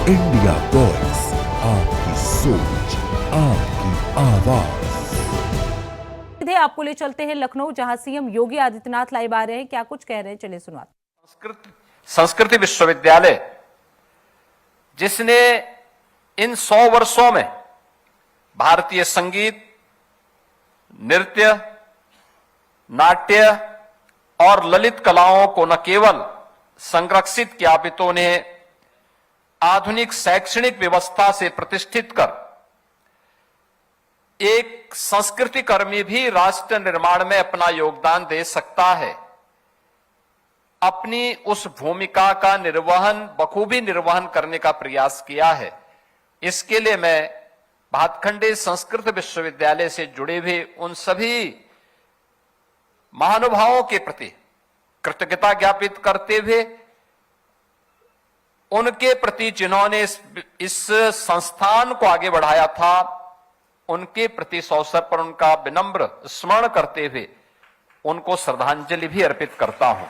India voice, आपकी सोच, आपकी आवाज। सीधे आपको ले चलते हैं लखनऊ, जहां सीएम योगी आदित्यनाथ लाइव आ रहे हैं। क्या कुछ कह रहे हैं, चलिए सुनवाते। संस्कृति विश्वविद्यालय, जिसने इन 100 वर्षों में भारतीय संगीत, नृत्य, नाट्य और ललित कलाओं को न केवल संरक्षित किया अपितु उन्हें आधुनिक शैक्षणिक व्यवस्था से प्रतिष्ठित कर एक संस्कृति कर्मी भी राष्ट्र निर्माण में अपना योगदान दे सकता है, अपनी उस भूमिका का बखूबी निर्वहन करने का प्रयास किया है। इसके लिए मैं भातखंडे संस्कृत विश्वविद्यालय से जुड़े हुए उन सभी महानुभावों के प्रति कृतज्ञता ज्ञापित करते हुए उनके प्रति जिन्होंने इस संस्थान को आगे बढ़ाया था, उनके प्रति इस अवसर पर उनका विनम्र स्मरण करते हुए उनको श्रद्धांजलि भी अर्पित करता हूं।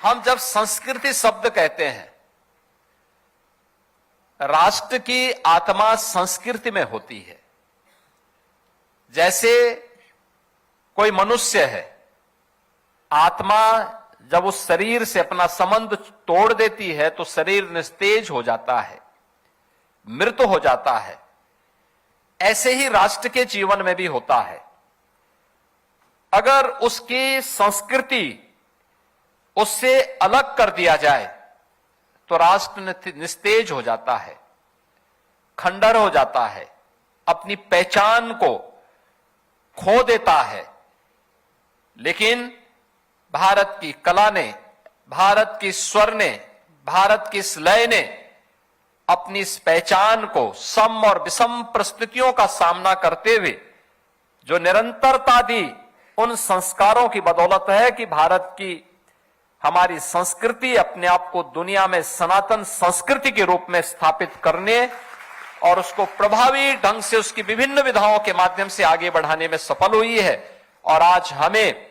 हम जब संस्कृति शब्द कहते हैं, राष्ट्र की आत्मा संस्कृति में होती है। जैसे कोई मनुष्य है, आत्मा जब उस शरीर से अपना संबंध तोड़ देती है तो शरीर निस्तेज हो जाता है, मृत हो जाता है। ऐसे ही राष्ट्र के जीवन में भी होता है। अगर उसकी संस्कृति उससे अलग कर दिया जाए तो राष्ट्र निस्तेज हो जाता है, खंडर हो जाता है, अपनी पहचान को खो देता है। लेकिन भारत की कला ने, भारत की स्वर ने, भारत की इस लय ने अपनी इस पहचान को सम और विषम परिस्थितियों का सामना करते हुए जो निरंतरता दी, उन संस्कारों की बदौलत है कि भारत की हमारी संस्कृति अपने आप को दुनिया में सनातन संस्कृति के रूप में स्थापित करने और उसको प्रभावी ढंग से उसकी विभिन्न विधाओं के माध्यम से आगे बढ़ाने में सफल हुई है। और आज हमें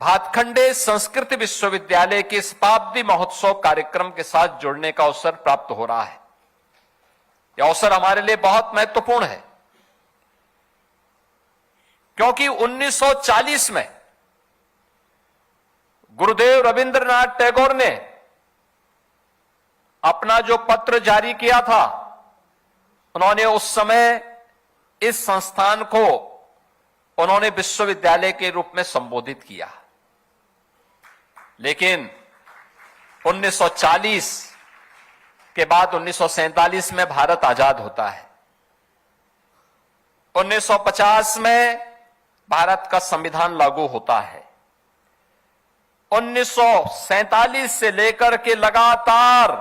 भातखंडे संस्कृत विश्वविद्यालय के शताब्दी महोत्सव कार्यक्रम के साथ जुड़ने का अवसर प्राप्त हो रहा है। यह अवसर हमारे लिए बहुत महत्वपूर्ण है, क्योंकि 1940 में गुरुदेव रविंद्रनाथ टैगोर ने अपना जो पत्र जारी किया था, उन्होंने उस समय इस संस्थान को उन्होंने विश्वविद्यालय के रूप में संबोधित किया। लेकिन 1940 के बाद 1947 में भारत आजाद होता है। 1950 में भारत का संविधान लागू होता है। 1947 से लेकर के लगातार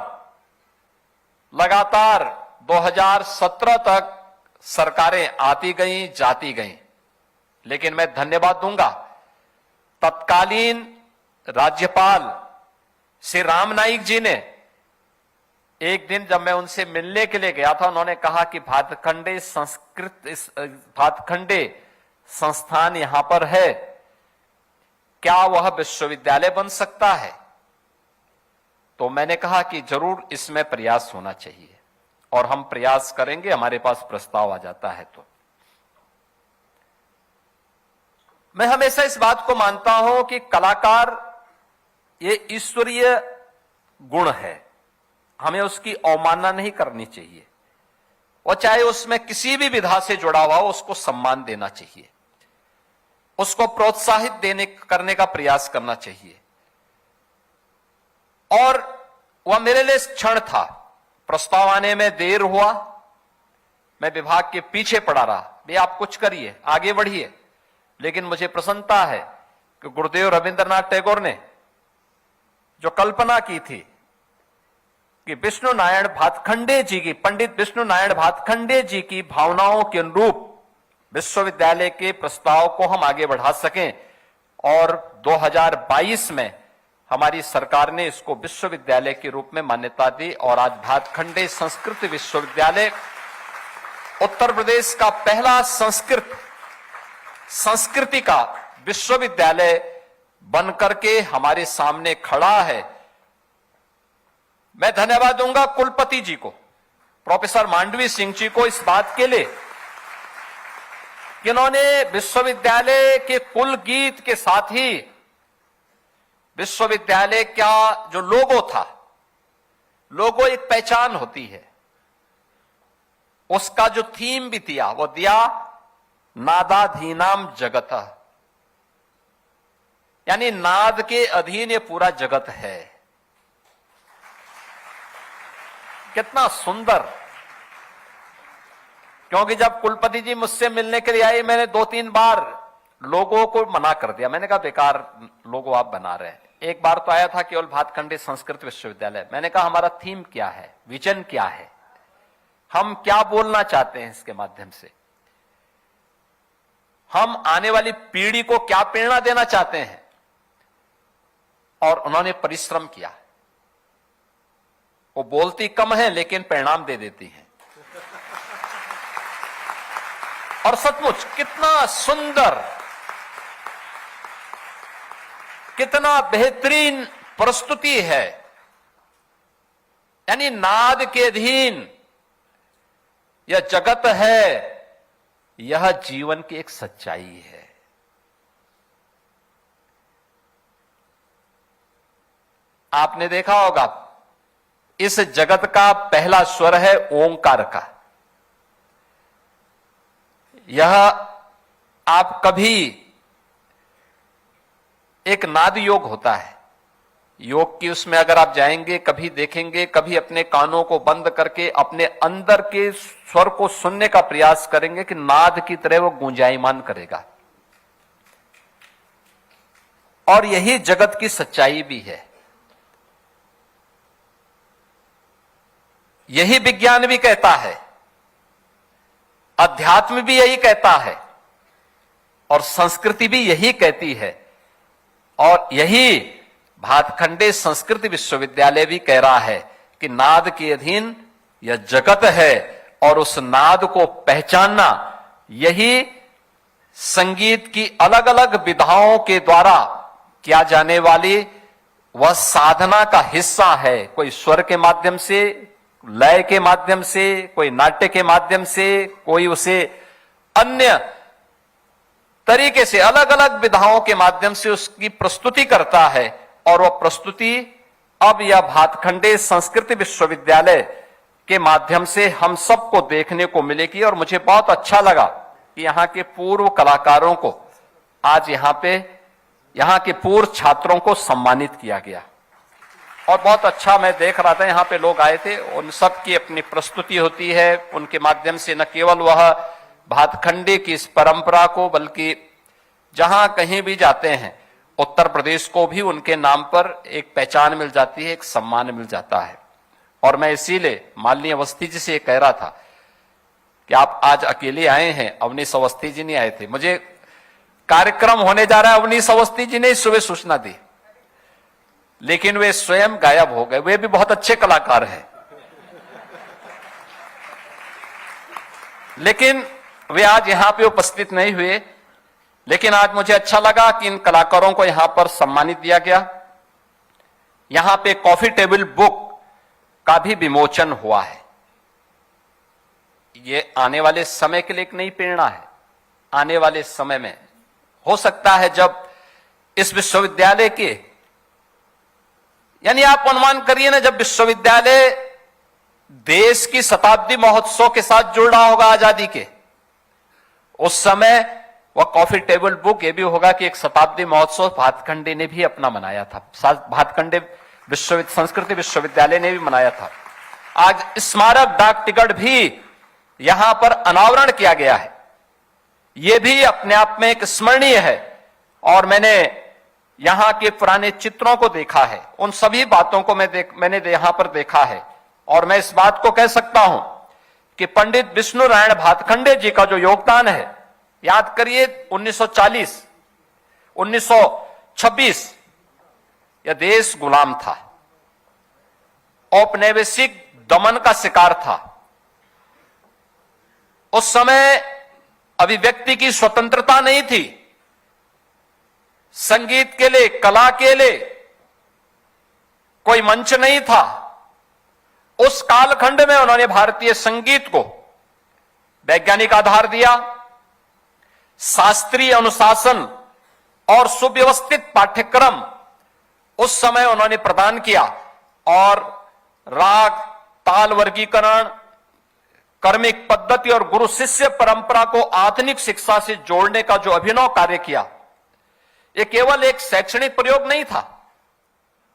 2017 तक सरकारें आती गईं, जाती गईं। लेकिन मैं धन्यवाद दूंगा तत्कालीन राज्यपाल श्री राम नाईक जी ने। एक दिन जब मैं उनसे मिलने के लिए गया था, उन्होंने कहा कि भातखंडे संस्थान यहां पर है, क्या वह विश्वविद्यालय बन सकता है? तो मैंने कहा कि जरूर इसमें प्रयास होना चाहिए और हम प्रयास करेंगे, हमारे पास प्रस्ताव आ जाता है। तो मैं हमेशा इस बात को मानता हूं कि कलाकार ये ईश्वरीय गुण है, हमें उसकी अवमानना नहीं करनी चाहिए। और चाहे उसमें किसी भी विधा से जुड़ा हुआ हो, उसको सम्मान देना चाहिए, उसको प्रोत्साहित करने का प्रयास करना चाहिए। और वह मेरे लिए क्षण था, प्रस्ताव आने में देर हुआ, मैं विभाग के पीछे पड़ा रहा, भैया आप कुछ करिए, आगे बढ़िए। लेकिन मुझे प्रसन्नता है कि गुरुदेव रविंद्रनाथ टैगोर ने जो कल्पना की थी कि विष्णु नारायण भातखंडे जी की, पंडित विष्णु नारायण भातखंडे जी की भावनाओं के अनुरूप विश्वविद्यालय के प्रस्ताव को हम आगे बढ़ा सकें, और 2022 में हमारी सरकार ने इसको विश्वविद्यालय के रूप में मान्यता दी। और आज भातखंडे संस्कृत विश्वविद्यालय उत्तर प्रदेश का पहला संस्कृति का विश्वविद्यालय बनकर के हमारे सामने खड़ा है। मैं धन्यवाद दूंगा कुलपति जी को, प्रोफेसर मांडवी सिंह जी को, इस बात के लिए कि इन्होंने विश्वविद्यालय के कुल गीत के साथ ही विश्वविद्यालय का जो लोगो था, लोगो एक पहचान होती है, उसका जो थीम भी दिया वो दिया नादाधीनाम जगत, यानी नाद के अधीन ये पूरा जगत है। कितना सुंदर। क्योंकि जब कुलपति जी मुझसे मिलने के लिए आए, मैंने 2-3 बार लोगों को मना कर दिया। मैंने कहा बेकार लोगो आप बना रहे हैं। एक बार तो आया था केवल भातखंडे संस्कृत विश्वविद्यालय। मैंने कहा हमारा थीम क्या है, विजन क्या है, हम क्या बोलना चाहते हैं इसके माध्यम से, हम आने वाली पीढ़ी को क्या प्रेरणा देना चाहते हैं। और उन्होंने परिश्रम किया। वो बोलती कम है लेकिन परिणाम दे देती हैं। और सचमुच कितना सुंदर, कितना बेहतरीन प्रस्तुति है। यानी नाद के अधीन यह जगत है, यह जीवन की एक सच्चाई है। आपने देखा होगा इस जगत का पहला स्वर है ओंकार का। यह आप कभी, एक नाद योग होता है, योग की उसमें अगर आप जाएंगे कभी देखेंगे, कभी अपने कानों को बंद करके अपने अंदर के स्वर को सुनने का प्रयास करेंगे कि नाद की तरह वो गुंजायमान करेगा। और यही जगत की सच्चाई भी है, यही विज्ञान भी कहता है, अध्यात्म भी यही कहता है, और संस्कृति भी यही कहती है, और यही भातखंडे संस्कृत विश्वविद्यालय भी कह रहा है कि नाद के अधीन यह जगत है, और उस नाद को पहचानना यही संगीत की अलग अलग विधाओं के द्वारा किया जाने वाली वह साधना का हिस्सा है। कोई स्वर के माध्यम से, लय के माध्यम से, कोई नाट्य के माध्यम से, कोई उसे अन्य तरीके से अलग अलग विधाओं के माध्यम से उसकी प्रस्तुति करता है। और वह प्रस्तुति अब यह भातखंडे संस्कृत विश्वविद्यालय के माध्यम से हम सबको देखने को मिलेगी। और मुझे बहुत अच्छा लगा कि यहां के पूर्व कलाकारों को आज यहां के पूर्व छात्रों को सम्मानित किया गया। और बहुत अच्छा, मैं देख रहा था यहां पे लोग आए थे, उन सब की अपनी प्रस्तुति होती है। उनके माध्यम से न केवल वह भातखंडे की इस परंपरा को, बल्कि जहां कहीं भी जाते हैं उत्तर प्रदेश को भी उनके नाम पर एक पहचान मिल जाती है, एक सम्मान मिल जाता है। और मैं इसीलिए माननीय अवस्थी जी से कह रहा था कि आप आज अकेले आए हैं, अवनीश अवस्थी जी नहीं आए थे। मुझे कार्यक्रम होने जा रहा है, अवनीश अवस्थी जी ने सुबह सूचना दी, लेकिन वे स्वयं गायब हो गए। वे भी बहुत अच्छे कलाकार हैं, लेकिन वे आज यहां पे उपस्थित नहीं हुए। लेकिन आज मुझे अच्छा लगा कि इन कलाकारों को यहां पर सम्मानित दिया गया। यहां पे कॉफी टेबल बुक का भी विमोचन हुआ है। ये आने वाले समय के लिए एक नई प्रेरणा है। आने वाले समय में हो सकता है जब इस विश्वविद्यालय के, यानी आप अनुमान करिए ना, जब विश्वविद्यालय देश की शताब्दी महोत्सव के साथ जुड़ रहा होगा आजादी के, उस समय वह कॉफी टेबल बुक ये भी होगा कि एक शताब्दी महोत्सव भातखंडे ने भी अपना मनाया था, भातखंडे संस्कृत विश्वविद्यालय ने भी मनाया था। आज स्मारक डाक टिकट भी यहां पर अनावरण किया गया है। यह भी अपने आप में एक स्मरणीय है। और मैंने यहां के पुराने चित्रों को देखा है, उन सभी बातों को मैंने यहां पर देखा है। और मैं इस बात को कह सकता हूं कि पंडित विष्णु नारायण भातखंडे जी का जो योगदान है, याद करिए 1940, 1926 यह देश गुलाम था, औपनिवेशिक दमन का शिकार था। उस समय अभिव्यक्ति की स्वतंत्रता नहीं थी। संगीत के लिए, कला के लिए कोई मंच नहीं था। उस कालखंड में उन्होंने भारतीय संगीत को वैज्ञानिक आधार दिया, शास्त्रीय अनुशासन और सुव्यवस्थित पाठ्यक्रम उस समय उन्होंने प्रदान किया और राग, ताल वर्गीकरण, कर्मिक पद्धति और गुरु शिष्य परंपरा को आधुनिक शिक्षा से जोड़ने का जो अभिनव कार्य किया, यह केवल एक शैक्षणिक प्रयोग नहीं था,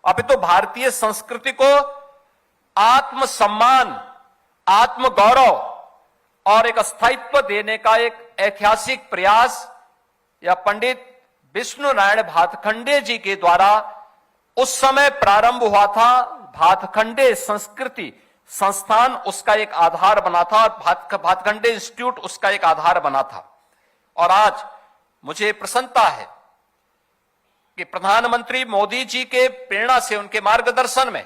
अभी तो भारतीय संस्कृति को आत्मसम्मान, आत्मगौरव और एक स्थायित्व देने का एक ऐतिहासिक प्रयास या पंडित विष्णु नारायण भातखंडे जी के द्वारा उस समय प्रारंभ हुआ था। भातखंडे संस्कृति संस्थान उसका एक आधार बना था और भातखंडे इंस्टीट्यूट उसका एक आधार बना था। और आज मुझे प्रसन्नता है कि प्रधानमंत्री मोदी जी के प्रेरणा से, उनके मार्गदर्शन में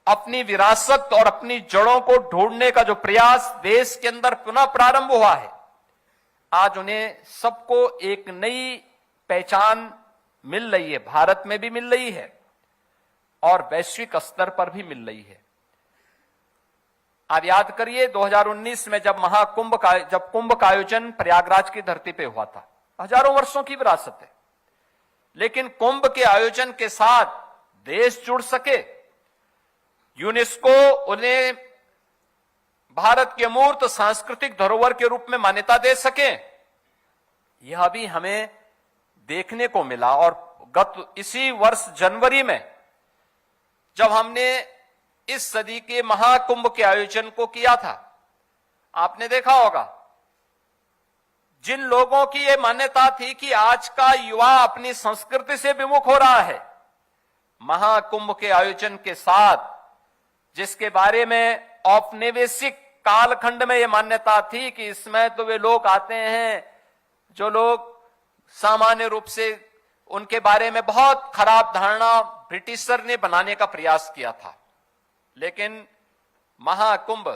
अपनी विरासत और अपनी जड़ों को ढूंढने का जो प्रयास देश के अंदर पुनः प्रारंभ हुआ है, आज उन्हें सबको एक नई पहचान मिल रही है, भारत में भी मिल रही है और वैश्विक स्तर पर भी मिल रही है। आप याद करिए 2019 में जब कुंभ का आयोजन प्रयागराज की धरती पे हुआ था, हजारों वर्षों की विरासत है, लेकिन कुंभ के आयोजन के साथ देश जुड़ सके, यूनेस्को उन्हें भारत के अमूर्त सांस्कृतिक धरोहर के रूप में मान्यता दे सके, यह भी हमें देखने को मिला। और इसी वर्ष जनवरी में जब हमने इस सदी के महाकुंभ के आयोजन को किया था, आपने देखा होगा जिन लोगों की यह मान्यता थी कि आज का युवा अपनी संस्कृति से विमुख हो रहा है, महाकुंभ के आयोजन के साथ जिसके बारे में औपनिवेशिक कालखंड में यह मान्यता थी कि इसमें तो वे लोग आते हैं जो लोग सामान्य रूप से, उनके बारे में बहुत खराब धारणा ब्रिटिशर ने बनाने का प्रयास किया था। लेकिन महाकुंभ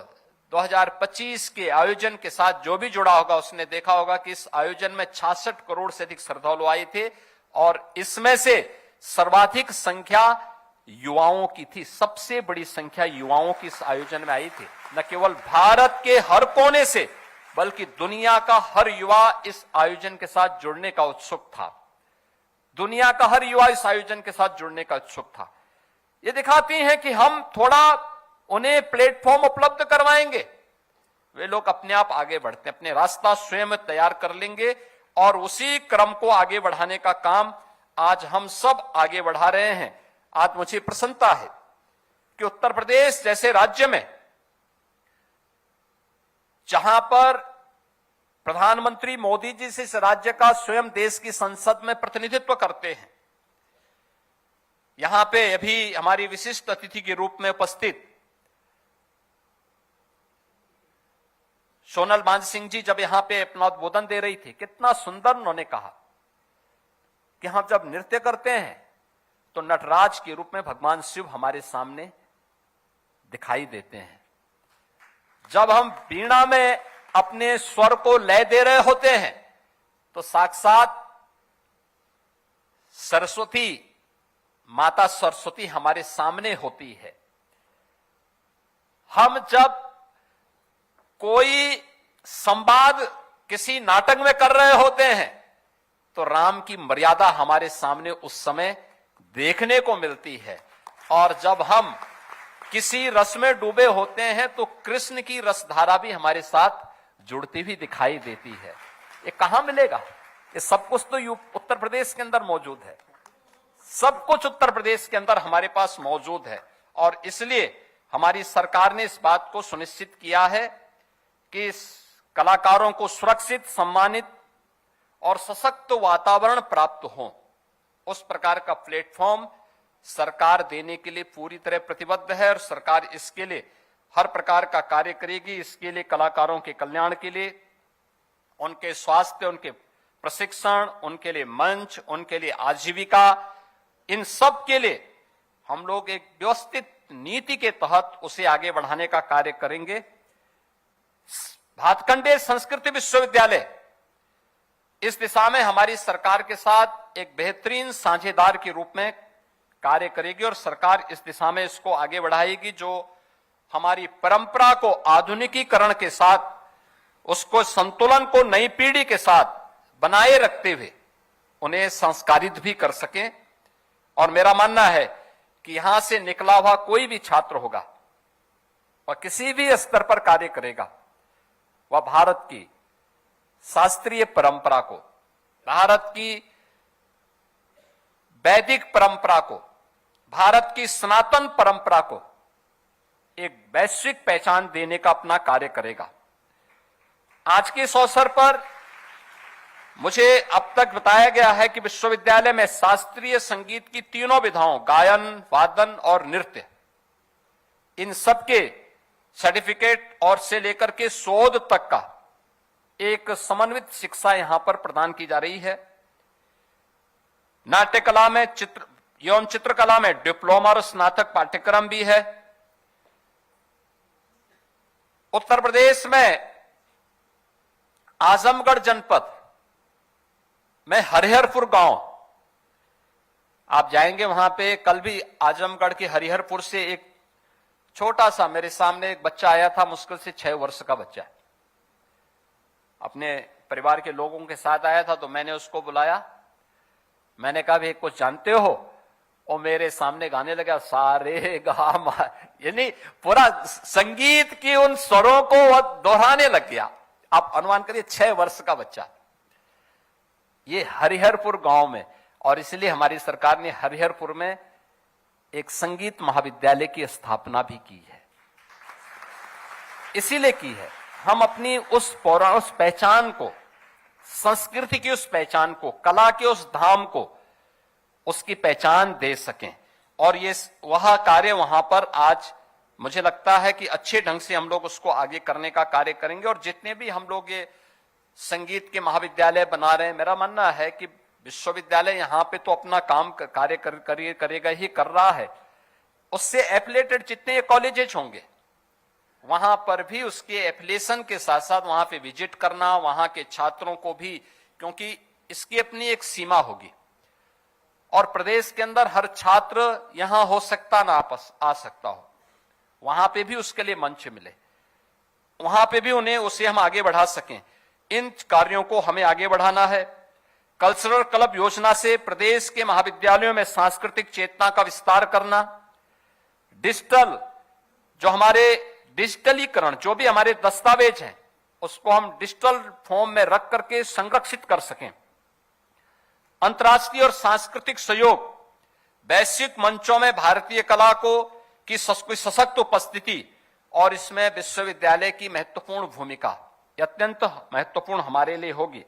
2025 के आयोजन के साथ जो भी जुड़ा होगा उसने देखा होगा कि इस आयोजन में 66 करोड़ से अधिक श्रद्धालु आए थे और इसमें से सर्वाधिक संख्या युवाओं की थी। सबसे बड़ी संख्या युवाओं की इस आयोजन में आई थी। न केवल भारत के हर कोने से बल्कि दुनिया का हर युवा इस आयोजन के साथ जुड़ने का उत्सुक था। दुनिया का हर युवा इस आयोजन के साथ जुड़ने का उत्सुक था। ये दिखाती हैं कि हम थोड़ा उन्हें प्लेटफॉर्म उपलब्ध करवाएंगे, वे लोग अपने आप आगे बढ़ते हैं, अपने रास्ता स्वयं तैयार कर लेंगे और उसी क्रम को आगे बढ़ाने का काम आज हम सब आगे बढ़ा रहे हैं। आज मुझे प्रसन्नता है कि उत्तर प्रदेश जैसे राज्य में, जहां पर प्रधानमंत्री मोदी जी से इस राज्य का स्वयं देश की संसद में प्रतिनिधित्व करते हैं, यहां पे अभी हमारी विशिष्ट अतिथि के रूप में उपस्थित सोनल मानसिंह जी जब यहां पे अपना उद्बोधन दे रही थी, कितना सुंदर उन्होंने कहा कि हम जब नृत्य करते हैं तो नटराज के रूप में भगवान शिव हमारे सामने दिखाई देते हैं। जब हम वीणा में अपने स्वर को लय दे रहे होते हैं तो साक्षात सरस्वती, माता सरस्वती हमारे सामने होती है। हम जब कोई संवाद किसी नाटक में कर रहे होते हैं तो राम की मर्यादा हमारे सामने उस समय देखने को मिलती है, और जब हम किसी रस में डूबे होते हैं तो कृष्ण की रसधारा भी हमारे साथ जुड़ती हुई दिखाई देती है। ये कहां मिलेगा? ये सब कुछ तो उत्तर प्रदेश के अंदर मौजूद है, सब कुछ उत्तर प्रदेश के अंदर हमारे पास मौजूद है। और इसलिए हमारी सरकार ने इस बात को सुनिश्चित किया है कि इस कलाकारों को सुरक्षित, सम्मानित और सशक्त वातावरण प्राप्त हो, उस प्रकार का प्लेटफॉर्म सरकार देने के लिए पूरी तरह प्रतिबद्ध है और सरकार इसके लिए हर प्रकार का कार्य करेगी। इसके लिए कलाकारों के कल्याण के लिए, उनके स्वास्थ्य, उनके प्रशिक्षण, उनके लिए मंच, उनके लिए आजीविका, इन सब के लिए हम लोग एक व्यवस्थित नीति के तहत उसे आगे बढ़ाने का कार्य करेंगे। भातखंडे संस्कृति विश्वविद्यालय इस दिशा में हमारी सरकार के साथ एक बेहतरीन साझेदार के रूप में कार्य करेगी और सरकार इस दिशा में इसको आगे बढ़ाएगी। जो हमारी परंपरा को आधुनिकीकरण के साथ, उसको संतुलन को नई पीढ़ी के साथ बनाए रखते हुए उन्हें संस्कारित भी कर सकें। और मेरा मानना है कि यहां से निकला हुआ कोई भी छात्र होगा और किसी भी स्तर पर कार्य करेगा, वह भारत की शास्त्रीय परंपरा को, भारत की वैदिक परंपरा को, भारत की सनातन परंपरा को एक वैश्विक पहचान देने का अपना कार्य करेगा। आज के इस अवसर पर मुझे अब तक बताया गया है कि विश्वविद्यालय में शास्त्रीय संगीत की तीनों विधाओं, गायन, वादन और नृत्य, इन सबके सर्टिफिकेट और से लेकर के शोध तक का एक समन्वित शिक्षा यहां पर प्रदान की जा रही है। नाट्य कला में, एवं चित्रकला में डिप्लोमा और स्नातक पाठ्यक्रम भी है। उत्तर प्रदेश में आजमगढ़ जनपद में हरिहरपुर गांव, आप जाएंगे वहां पे, कल भी आजमगढ़ के हरिहरपुर से एक छोटा सा मेरे सामने एक बच्चा आया था, मुश्किल से 6 वर्ष का बच्चा, अपने परिवार के लोगों के साथ आया था। तो मैंने उसको बुलाया, मैंने कहा भाई कुछ जानते हो? और मेरे सामने गाने लगा सारे गा, यानी पूरा संगीत की उन स्वरों को वह दोहराने लग गया। आप अनुमान करिए 6 वर्ष का बच्चा, ये हरिहरपुर गांव में। और इसलिए हमारी सरकार ने हरिहरपुर में एक संगीत महाविद्यालय की स्थापना भी की है। इसीलिए की है, हम अपनी उस पहचान को, संस्कृति की उस पहचान को, कला के उस धाम को, उसकी पहचान दे सकें। और ये वह कार्य वहां पर आज मुझे लगता है कि अच्छे ढंग से हम लोग उसको आगे करने का कार्य करेंगे। और जितने भी हम लोग ये संगीत के महाविद्यालय बना रहे हैं, मेरा मानना है कि विश्वविद्यालय यहां पे तो अपना काम कार्य करेगा ही, कर रहा है। उससे एफिलेटेड जितने कॉलेजेस होंगे, वहां पर भी उसके एफिलिएशन के साथ साथ वहां पे विजिट करना, वहां के छात्रों को भी, क्योंकि इसकी अपनी एक सीमा होगी। और प्रदेश के अंदर हर छात्र यहां हो सकता ना आ सकता हो, वहां पे भी उसके लिए मंच मिले, वहां पे भी उसे हम आगे बढ़ा सकें। इन कार्यों को हमें आगे बढ़ाना है। कल्चरल क्लब योजना से प्रदेश के महाविद्यालयों में सांस्कृतिक चेतना का विस्तार करना, डिजिटल, जो हमारे डिजिटलीकरण, जो भी हमारे दस्तावेज हैं, उसको हम डिजिटल फॉर्म में रख करके संरक्षित कर सकें। अंतर्राष्ट्रीय और सांस्कृतिक सहयोग, वैश्विक मंचों में भारतीय कला की सशक्त उपस्थिति, और इसमें विश्वविद्यालय की महत्वपूर्ण भूमिका अत्यंत महत्वपूर्ण हमारे लिए होगी।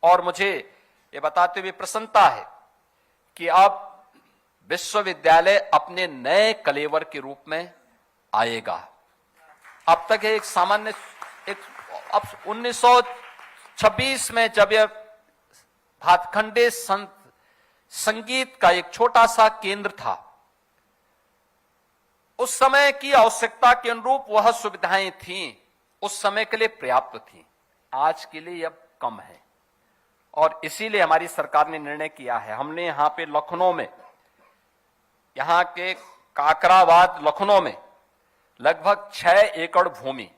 और मुझे ये बताते हुए प्रसन्नता है कि अब विश्वविद्यालय अपने नए कलेवर के रूप में आएगा। अब तक एक सामान्य, अब 1926 में जब यह भातखंडे संगीत का एक छोटा सा केंद्र था, उस समय की आवश्यकता के अनुरूप वह सुविधाएं थीं, उस समय के लिए पर्याप्त थीं। आज के लिए अब कम है। और इसीलिए हमारी सरकार ने निर्णय किया है, हमने यहां पे लखनऊ में, यहां के काकराबाद लखनऊ में लगभग 6 एकड़ भूमि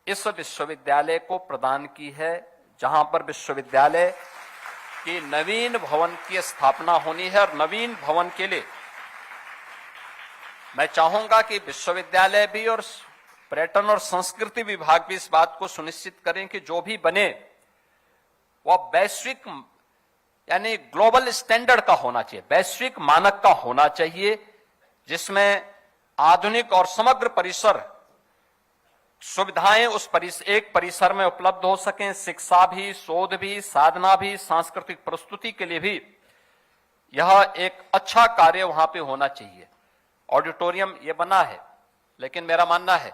इस विश्वविद्यालय को प्रदान की है, जहां पर विश्वविद्यालय के नवीन भवन की स्थापना होनी है। और नवीन भवन के लिए मैं चाहूंगा कि विश्वविद्यालय भी और पर्यटन और संस्कृति विभाग भी इस बात को सुनिश्चित करें कि जो भी बने वह वैश्विक, यानी ग्लोबल स्टैंडर्ड का होना चाहिए, वैश्विक मानक का होना चाहिए, जिसमें आधुनिक और समग्र परिसर सुविधाएं उस एक परिसर में उपलब्ध हो सकें। शिक्षा भी, शोध भी, साधना भी, सांस्कृतिक प्रस्तुति के लिए भी यह एक अच्छा कार्य वहां पे होना चाहिए। ऑडिटोरियम ये बना है, लेकिन मेरा मानना है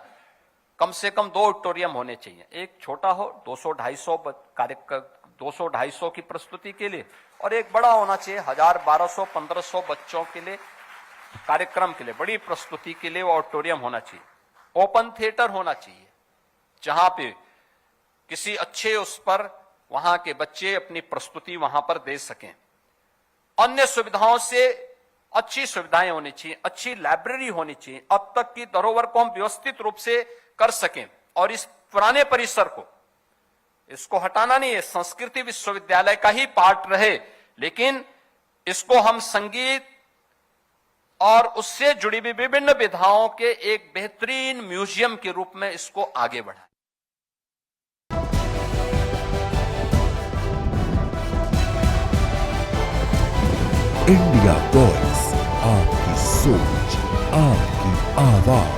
कम से कम 2 ऑडिटोरियम होने चाहिए। एक छोटा हो 200-250 की प्रस्तुति के लिए, और एक बड़ा होना चाहिए 1000, 1200, 1500 बच्चों के लिए, कार्यक्रम के लिए, बड़ी प्रस्तुति के लिए वो ऑडिटोरियम होना चाहिए। ओपन थिएटर होना चाहिए, जहां पे किसी अच्छे उस पर वहां के बच्चे अपनी प्रस्तुति वहां पर दे सकें। अन्य सुविधाओं से अच्छी सुविधाएं होनी चाहिए, अच्छी लाइब्रेरी होनी चाहिए, अब तक की धरोहर को हम व्यवस्थित रूप से कर सकें और इस पुराने परिसर को, इसको हटाना नहीं है, संस्कृति विश्वविद्यालय का ही पार्ट रहे, लेकिन इसको हम संगीत और उससे जुड़ी हुई विभिन्न विधाओं के एक बेहतरीन म्यूजियम के रूप में इसको आगे बढ़ाएं। इंडिया वॉइस, आपकी सोच, आपकी आवाज।